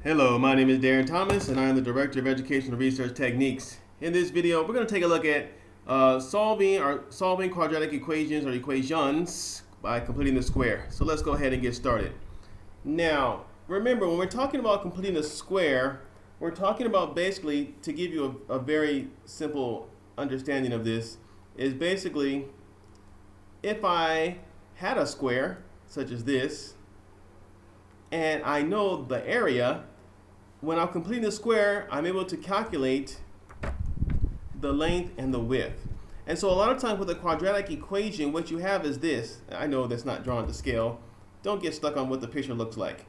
Hello, my name is Darren Thomas, and I am the Director of Educational Research Techniques. In this video, we're going to take a look at solving quadratic equations or equations by completing the square. So let's go ahead and get started. Now, remember, when we're talking about completing a square, we're talking about basically, to give you a very simple understanding of this, is basically if I had a square, such as this, and I know the area, when I'm completing the square, I'm able to calculate the length and the width. And so a lot of times with a quadratic equation, what you have is this. I know that's not drawn to scale. Don't get stuck on what the picture looks like.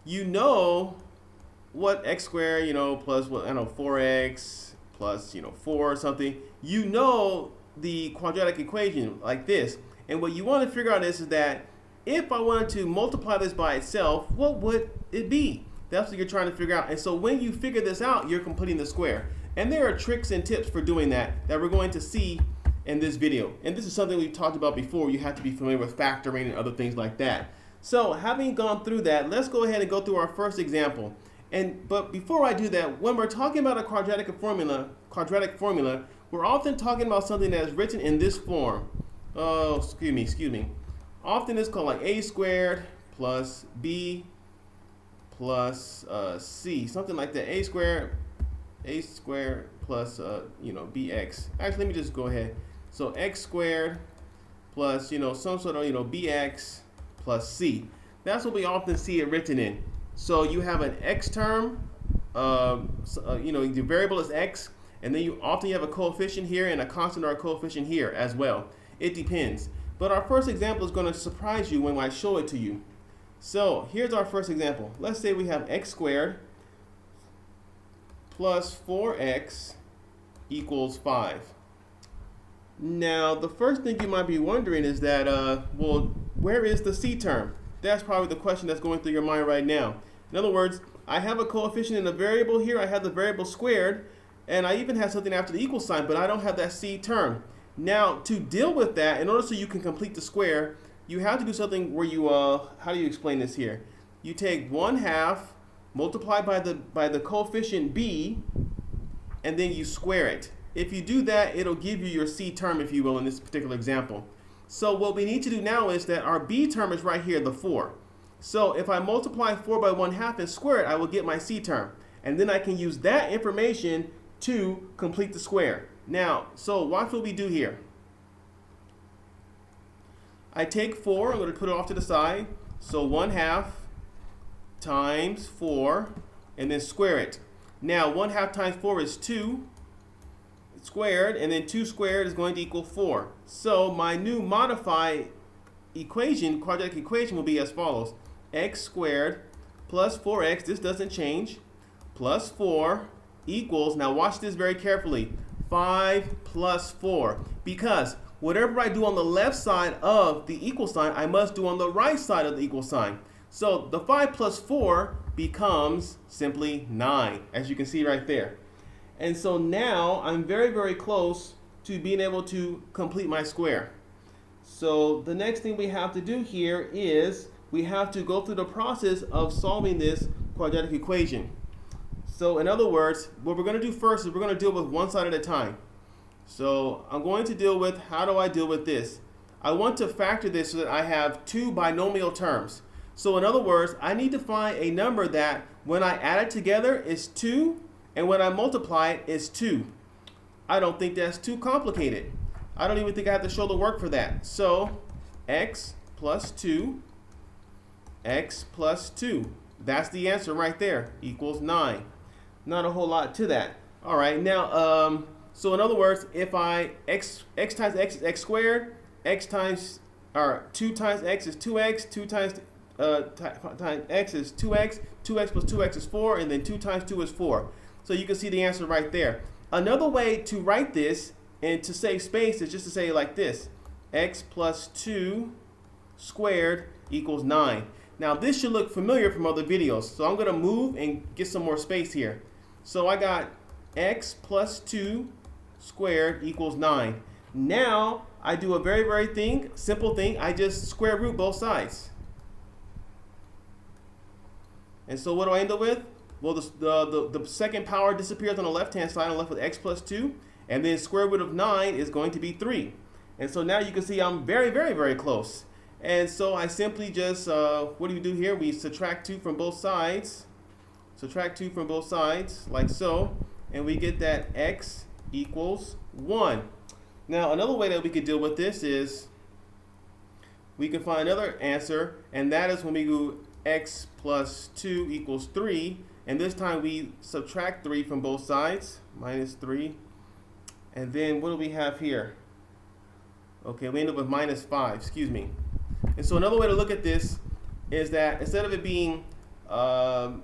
You know what x squared, plus what, 4x plus, 4 or something. You know the quadratic equation like this. And what you want to figure out is that if I wanted to multiply this by itself, what would it be? That's what you're trying to figure out. And so when you figure this out, you're completing the square. And there are tricks and tips for doing that we're going to see in this video. And this is something we've talked about before. You have to be familiar with factoring and other things like that. So having gone through that, let's go ahead and go through our first example. But before I do that, when we're talking about a quadratic formula, we're often talking about something that is written in this form. Oh, excuse me. Often it's called like a squared plus b plus c, something like that. A squared plus bx. Actually, let me just go ahead. So x squared plus some sort of bx plus c. That's what we often see it written in. So you have an x term, the variable is x, and then you often have a coefficient here and a constant or a coefficient here as well. It depends. But our first example is going to surprise you when I show it to you. So here's our first example. Let's say we have x squared plus 4x equals 5. Now, the first thing you might be wondering is that, well, where is the c term? That's probably the question that's going through your mind right now. In other words, I have a coefficient in a variable here. I have the variable squared, and I even have something after the equal sign, but I don't have that c term. Now, to deal with that, in order so you can complete the square, you have to do something where you, how do you explain this here? You take 1/2 multiplied by the coefficient b, and then you square it. If you do that, it'll give you your c term, if you will, in this particular example. So what we need to do now is that our b term is right here, the 4. So if I multiply 4 by 1/2 and square it, I will get my c term. And then I can use that information to complete the square. Now, so watch what we do here. I take 4, I'm going to put it off to the side. So 1/2 times 4, and then square it. Now 1/2 times 4 is 2 squared, and then 2 squared is going to equal 4. So my new modified equation, quadratic equation, will be as follows. X squared plus 4x, this doesn't change, plus 4 equals, now watch this very carefully, 5 plus 4. Because whatever I do on the left side of the equal sign, I must do on the right side of the equal sign. So the 5 plus 4 becomes simply 9, as you can see right there. And so now I'm very, very close to being able to complete my square. So the next thing we have to do here is we have to go through the process of solving this quadratic equation. So in other words, what we're going to do first is we're going to deal with one side at a time. So I'm going to deal with, how do I deal with this? I want to factor this so that I have two binomial terms. So in other words, I need to find a number that when I add it together is 2, and when I multiply it is 2. I don't think that's too complicated. I don't even think I have to show the work for that. So x plus 2, x plus 2. That's the answer right there, equals 9. Not a whole lot to that. All right, now, so in other words, if I, x times x is x squared, x times, or 2 times x is 2x, 2 times x is 2x, 2x plus 2x is 4, and then 2 times 2 is 4. So you can see the answer right there. Another way to write this and to save space is just to say it like this. X plus 2 squared equals 9. Now this should look familiar from other videos. So I'm going to move and get some more space here. So I got x plus 2 squared equals 9. Now I do a very, very simple thing. I just square root both sides. And so what do I end up with? Well, the second power disappears on the left-hand side. I'm left with x plus 2. And then square root of 9 is going to be 3. And so now you can see I'm very, very, very close. And so I simply just, what do you do here? We subtract 2 from both sides. Subtract 2 from both sides, like so. And we get that x equals 1. Now, another way that we could deal with this is we can find another answer, and that is when we do x plus 2 equals 3. And this time we subtract 3 from both sides, minus 3. And then what do we have here? Okay, we end up with minus 5, excuse me. And so another way to look at this is that instead of it being 1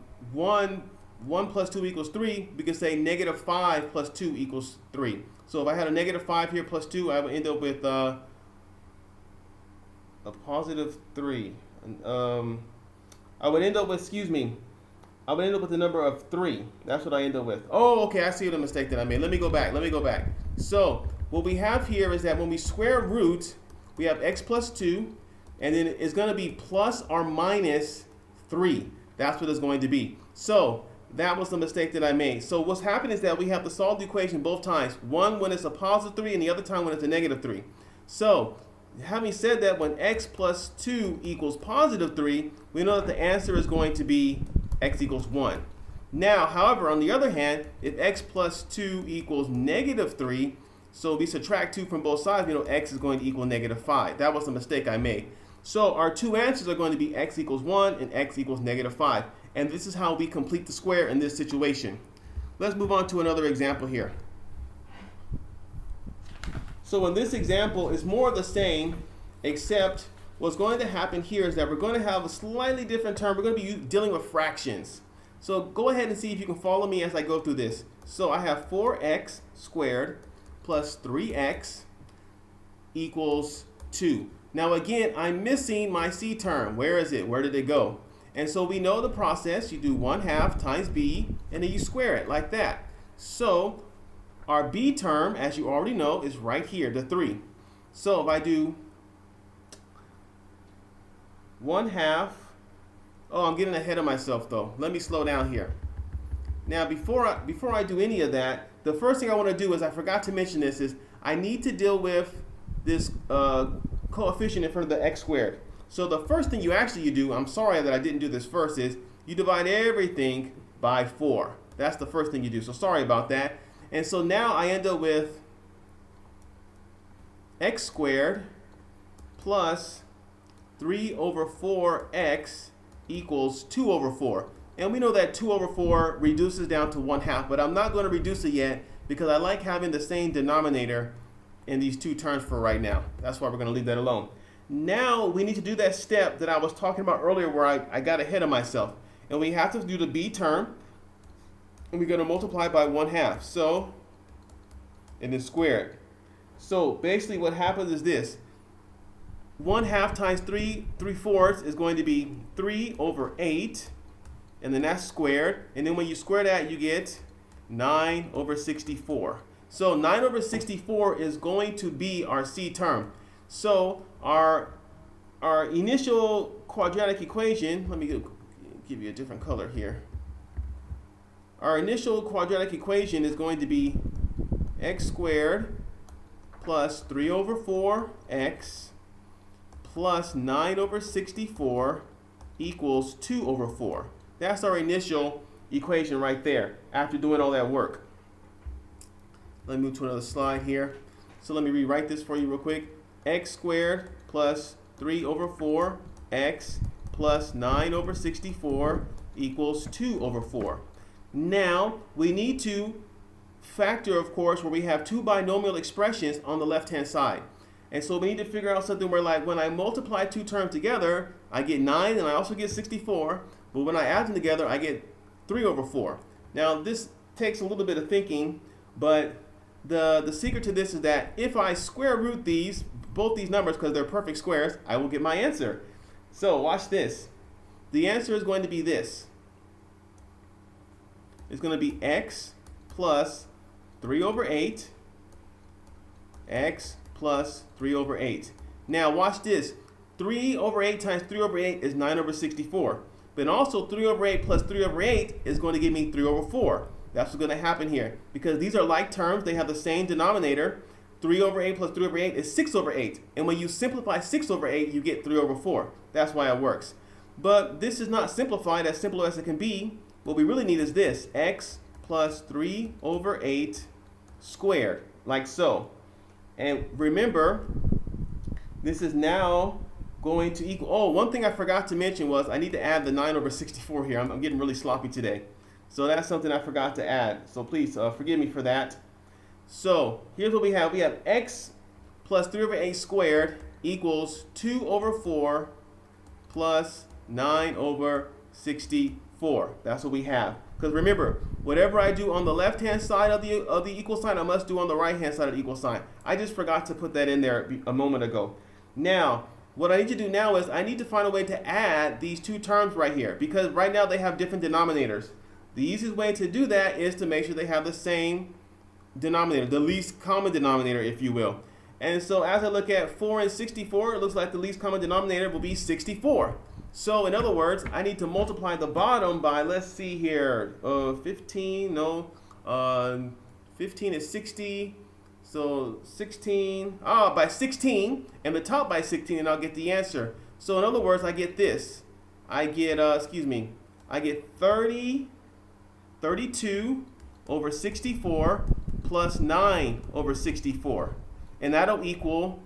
plus 2 equals 3, we could say negative 5 plus 2 equals 3. So if I had a negative 5 here plus 2, I would end up with a positive 3. I would end up with, I would end up with the number of 3. That's what I end up with. Oh, okay, I see the mistake that I made. Let me go back. So what we have here is that when we square root, we have x plus 2, and then it's going to be plus or minus 3. That's what it's going to be. So that was the mistake that I made. So what's happened is that we have to solve the equation both times. One when it's a positive 3 and the other time when it's a negative 3. So having said that, when x plus 2 equals positive 3, we know that the answer is going to be x equals 1. Now, however, on the other hand, if x plus 2 equals negative 3, so we subtract 2 from both sides, we know x is going to equal negative 5. That was the mistake I made. So our two answers are going to be x equals 1 and x equals negative 5. And this is how we complete the square in this situation. Let's move on to another example here. So in this example, it's more of the same, except what's going to happen here is that we're going to have a slightly different term. We're going to be dealing with fractions. So go ahead and see if you can follow me as I go through this. So I have 4x squared plus 3x equals 2. Now again, I'm missing my c term. Where is it? Where did it go? And so we know the process. You do 1/2 times b, and then you square it like that. So our b term, as you already know, is right here, the 3. So if I do 1/2, oh, I'm getting ahead of myself though. Let me slow down here. Now before I do any of that, the first thing I want to do is, I forgot to mention this, is I need to deal with this coefficient in front of the x squared. So the first thing you do, I'm sorry that I didn't do this first, is you divide everything by 4. That's the first thing you do. So sorry about that. And so now I end up with x squared plus 3 over 4x equals 2 over 4. And we know that 2 over 4 reduces down to 1/2, but I'm not going to reduce it yet because I like having the same denominator in these two terms for right now. That's why we're going to leave that alone. Now we need to do that step that I was talking about earlier where I got ahead of myself. And we have to do the b term, and we're going to multiply by 1/2. So, and then square it. So basically what happens is this. 1/2 times 3/4 is going to be 3 over 8. And then that's squared. And then when you square that, you get 9 over 64. So 9 over 64 is going to be our c term. So our initial quadratic equation, let me give you a different color here. Our initial quadratic equation is going to be x squared plus 3 over 4x plus 9 over 64 equals 2 over 4. That's our initial equation right there after doing all that work. Let me move to another slide here. So let me rewrite this for you real quick. X squared plus 3 over 4x plus 9 over 64 equals 2 over 4. Now we need to factor, of course, where we have two binomial expressions on the left-hand side. And so we need to figure out something where, like, when I multiply two terms together, I get 9 and I also get 64. But when I add them together, I get 3 over 4. Now this takes a little bit of thinking, but the secret to this is that if I square root both these numbers, because they're perfect squares, I will get my answer. So watch this. The answer is going to be this. It's going to be x plus 3 over 8. X plus 3 over 8. Now watch this. 3 over 8 times 3 over 8 is 9 over 64. But also 3 over 8 plus 3 over 8 is going to give me 3 over 4. That's what's going to happen here. Because these are like terms, they have the same denominator. 3 over 8 plus 3 over 8 is 6 over 8. And when you simplify 6 over 8, you get 3 over 4. That's why it works. But this is not simplified as simple as it can be. What we really need is this, x plus 3 over 8 squared, like so. And remember, this is now going to equal, oh, one thing I forgot to mention was I need to add the 9 over 64 here. I'm getting really sloppy today. So that's something I forgot to add. So please forgive me for that. So here's what we have. We have x plus 3 over 8 squared equals 2 over 4 plus 9 over 64. That's what we have. Because remember, whatever I do on the left-hand side of the equal sign, I must do on the right-hand side of the equal sign. I just forgot to put that in there a moment ago. Now, what I need to do now is I need to find a way to add these two terms right here. Because right now they have different denominators. The easiest way to do that is to make sure they have the same denominator, the least common denominator, if you will. And so as I look at 4 and 64, it looks like the least common denominator will be 64. So in other words, I need to multiply the bottom by, let's see here, 15, no, 15 is 60, so 16, by 16, and the top by 16, and I'll get the answer. So in other words, I get this. I get, I get 32 over 64 plus 9 over 64. And that'll equal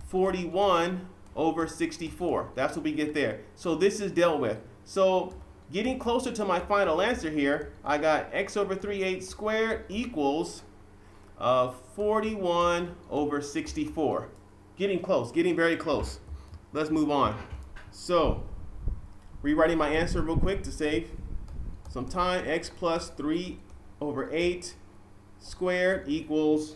41 over 64. That's what we get there. So this is dealt with. So getting closer to my final answer here, I got x over 3/8 squared equals 41 over 64. Getting close, getting very close. Let's move on. So rewriting my answer real quick to save some time. X plus 3 over 8 squared equals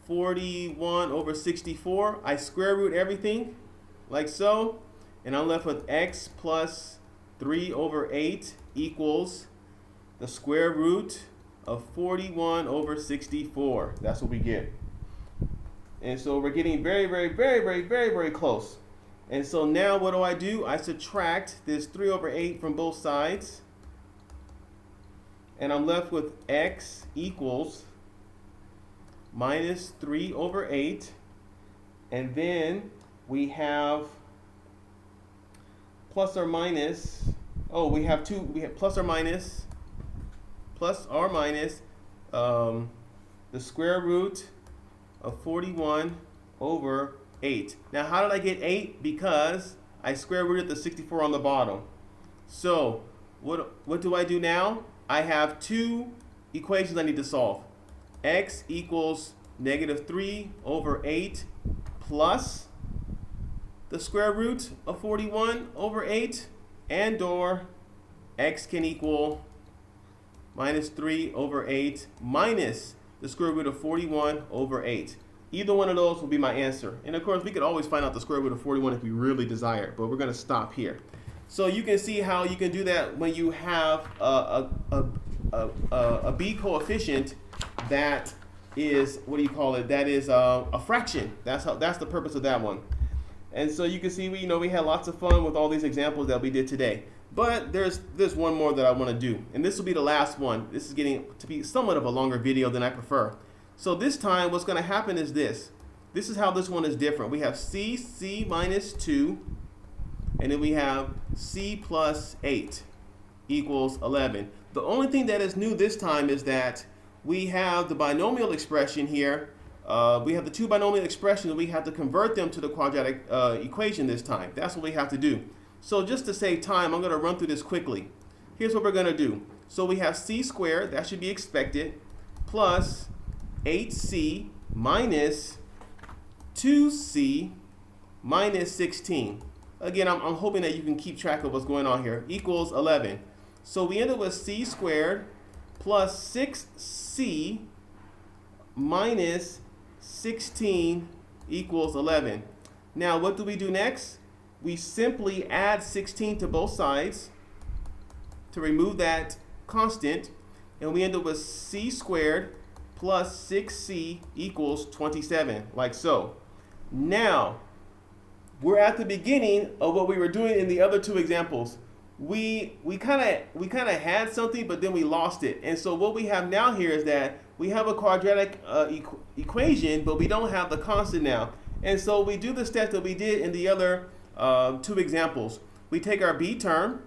41 over 64. I square root everything like so, and I'm left with x plus 3 over 8 equals the square root of 41 over 64. That's what we get. And so we're getting very close. And so now what do? I subtract this 3 over 8 from both sides, and I'm left with x equals minus 3 over 8, and then we have plus or minus, we have plus or minus the square root of 41 over 8. Now how did I get 8? Because I square rooted the 64 on the bottom. So what do I do now? I have two equations I need to solve. X equals negative 3 over 8 plus the square root of 41 over 8, and or x can equal minus 3 over 8 minus the square root of 41 over 8. Either one of those will be my answer. And of course, we could always find out the square root of 41 if we really desire, but we're going to stop here. So you can see how you can do that when you have a b coefficient that is, that is a fraction. That's the purpose of that one. And so you can see we had lots of fun with all these examples that we did today. But there's one more that I want to do, and this will be the last one. This is getting to be somewhat of a longer video than I prefer. So this time what's going to happen is this. This is how this one is different. We have c minus 2, and then we have c plus 8 equals 11. The only thing that is new this time is that we have the binomial expression here. We have the two binomial expressions, and we have to convert them to the quadratic equation this time. That's what we have to do. So just to save time, I'm going to run through this quickly. Here's what we're going to do. So we have c squared, that should be expected, plus 8c minus 2c minus 16. Again, I'm hoping that you can keep track of what's going on here, equals 11. So we end up with c squared plus 6c minus 16 equals 11. Now, what do we do next? We simply add 16 to both sides to remove that constant, and we end up with c squared plus 6c equals 27, like so. Now, we're at the beginning of what we were doing in the other two examples. We kind of had something, but then we lost it. And so what we have now here is that we have a quadratic equation, but we don't have the constant now. And so we do the steps that we did in the other two examples. We take our b term,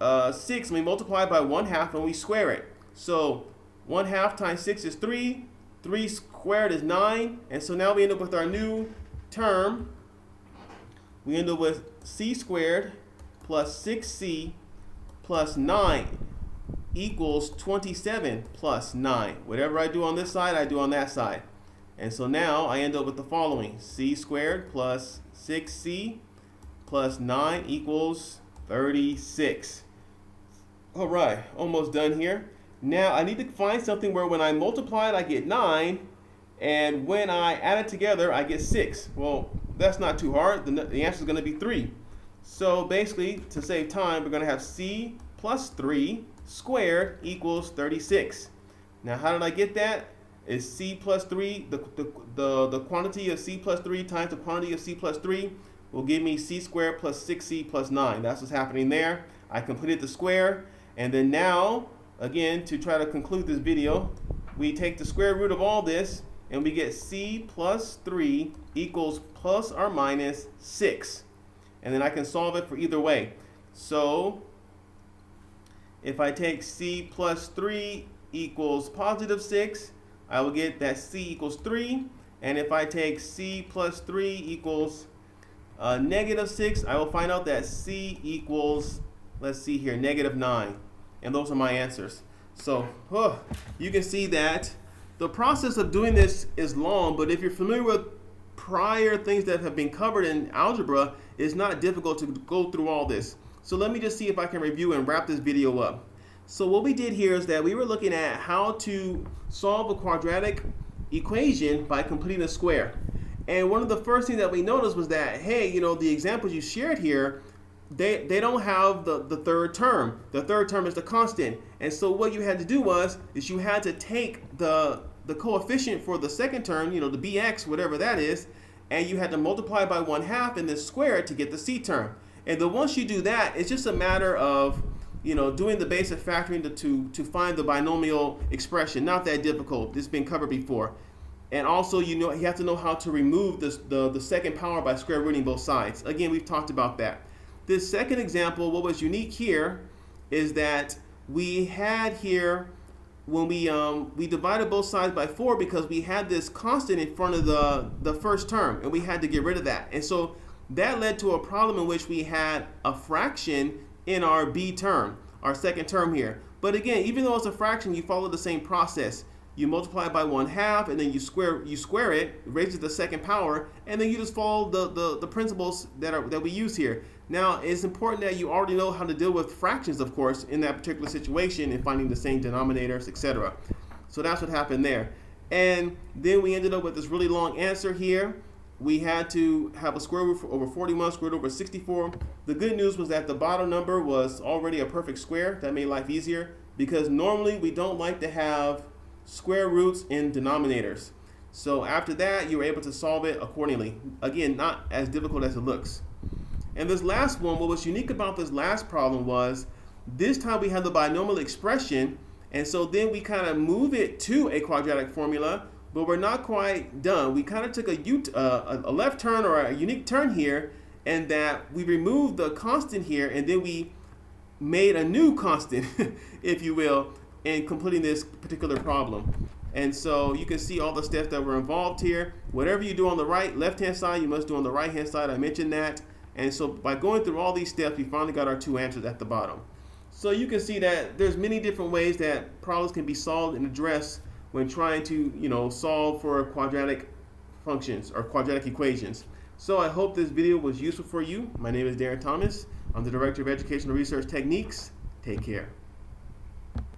6, and we multiply by 1/2, and we square it. So 1/2 times 6 is 3. 3 squared is 9. And so now we end up with our new term. We end up with c squared plus 6c plus 9 equals 27 plus 9. Whatever I do on this side, I do on that side. And so now I end up with the following. C squared plus 6c plus 9 equals 36. All right, almost done here. Now I need to find something where when I multiply it, I get 9, and when I add it together, I get 6. Well, that's not too hard. The answer is going to be 3. So basically, to save time, we're going to have c plus 3 squared equals 36. Now, how did I get that? Is c plus 3, the quantity of c plus 3 times the quantity of c plus 3 will give me c squared plus 6c plus 9. That's what's happening there. I completed the square. And then now, again, to try to conclude this video, we take the square root of all this, and we get c plus 3 equals plus or minus 6. And then I can solve it for either way. So if I take c plus 3 equals positive 6, I will get that c equals 3. And if I take c plus 3 equals negative 6, I will find out that c equals, let's see here, negative 9. And those are my answers. So you can see that the process of doing this is long, but if you're familiar with prior things that have been covered in algebra, it's not difficult to go through all this. So let me just see if I can review and wrap this video up. So what we did here is that we were looking at how to solve a quadratic equation by completing a square. And one of the first things that we noticed was that, hey, you know, the examples you shared here, they don't have the third term. The third term is the constant. And so what you had to do is you had to take the coefficient for the second term, you know, the bx, whatever that is, and you had to multiply by 1/2 and then square it to get the c term. And then once you do that, it's just a matter of, you know, doing the basic factoring to find the binomial expression. Not that difficult. This has been covered before. And also, you have to know how to remove the second power by square rooting both sides. Again, we've talked about that. This second example, what was unique here is that we had here, when we divided both sides by 4 because we had this constant in front of the first term, and we had to get rid of that. And so that led to a problem in which we had a fraction in our b term, our second term here. But again, even though it's a fraction, you follow the same process. You multiply by 1/2, and then you square it, raises the second power, and then you just follow the principles that we use here. Now, it's important that you already know how to deal with fractions, of course, in that particular situation and finding the same denominators, etc. So that's what happened there. And then we ended up with this really long answer here. We had to have a square root over 41, square root over 64. The good news was that the bottom number was already a perfect square. That made life easier, because normally we don't like to have square roots in denominators. So after that, you were able to solve it accordingly. Again, not as difficult as it looks. And this last one, what was unique about this last problem was this time we had the binomial expression, and so then we kind of move it to a quadratic formula, but we're not quite done. We kind of took a left turn or a unique turn here, and that we removed the constant here, and then we made a new constant, if you will, in completing this particular problem. And so you can see all the steps that were involved here. Whatever you do on the left-hand side, you must do on the right-hand side. I mentioned that. And so by going through all these steps, we finally got our 2 answers at the bottom. So you can see that there's many different ways that problems can be solved and addressed when trying to, solve for quadratic functions or quadratic equations. So I hope this video was useful for you. My name is Darren Thomas. I'm the Director of Educational Research Techniques. Take care.